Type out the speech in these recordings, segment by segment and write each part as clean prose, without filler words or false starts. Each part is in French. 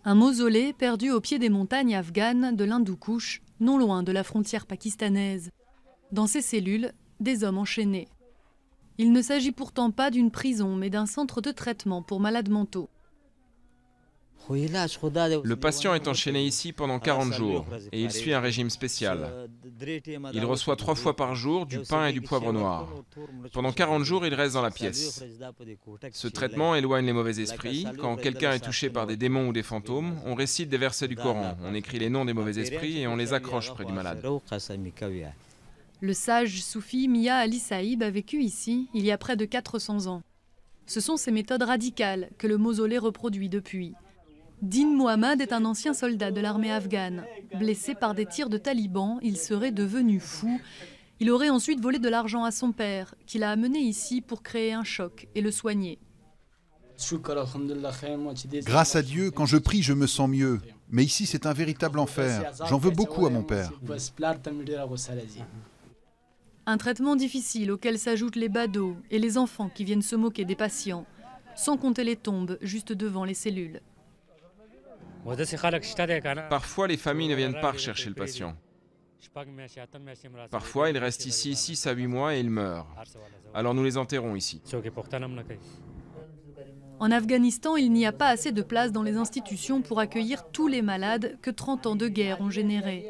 Un mausolée perdu au pied des montagnes afghanes de l'Hindoukouche, non loin de la frontière pakistanaise. Dans ces cellules, des hommes enchaînés. Il ne s'agit pourtant pas d'une prison, mais d'un centre de traitement pour malades mentaux. Le patient est enchaîné ici pendant 40 jours et il suit un régime spécial. Il reçoit 3 fois par jour du pain et du poivre noir. Pendant 40 jours, il reste dans la pièce. Ce traitement éloigne les mauvais esprits. Quand quelqu'un est touché par des démons ou des fantômes, on récite des versets du Coran, on écrit les noms des mauvais esprits et on les accroche près du malade. Le sage soufi Mia Ali Saïb a vécu ici il y a près de 400 ans. Ce sont ces méthodes radicales que le mausolée reproduit depuis. Din Mohammad est un ancien soldat de l'armée afghane. Blessé par des tirs de talibans, il serait devenu fou. Il aurait ensuite volé de l'argent à son père, qui l'a amené ici pour créer un choc et le soigner. Grâce à Dieu, quand je prie, je me sens mieux. Mais ici, c'est un véritable enfer. J'en veux beaucoup à mon père. Un traitement difficile auquel s'ajoutent les badauds et les enfants qui viennent se moquer des patients, sans compter les tombes juste devant les cellules. Parfois, les familles ne viennent pas rechercher le patient. Parfois, il reste ici 6 à 8 mois et il meurt. Alors nous les enterrons ici. En Afghanistan, il n'y a pas assez de place dans les institutions pour accueillir tous les malades que 30 ans de guerre ont générés.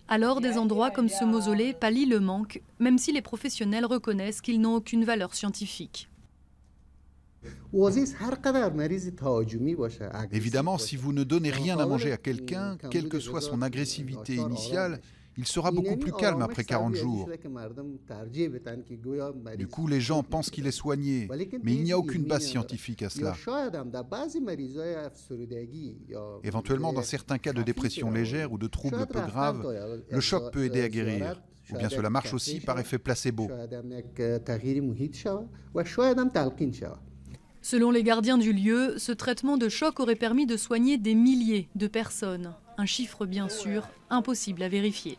Alors, des endroits comme ce mausolée pallient le manque, même si les professionnels reconnaissent qu'ils n'ont aucune valeur scientifique. Évidemment, si vous ne donnez rien à manger à quelqu'un, quelle que soit son agressivité initiale, il sera beaucoup plus calme après 40 jours. Du coup, les gens pensent qu'il est soigné, mais il n'y a aucune base scientifique à cela. Éventuellement, dans certains cas de dépression légère ou de troubles peu graves, le choc peut aider à guérir. Ou bien cela marche aussi par effet placebo. Selon les gardiens du lieu, ce traitement de choc aurait permis de soigner des milliers de personnes. Un chiffre bien sûr impossible à vérifier.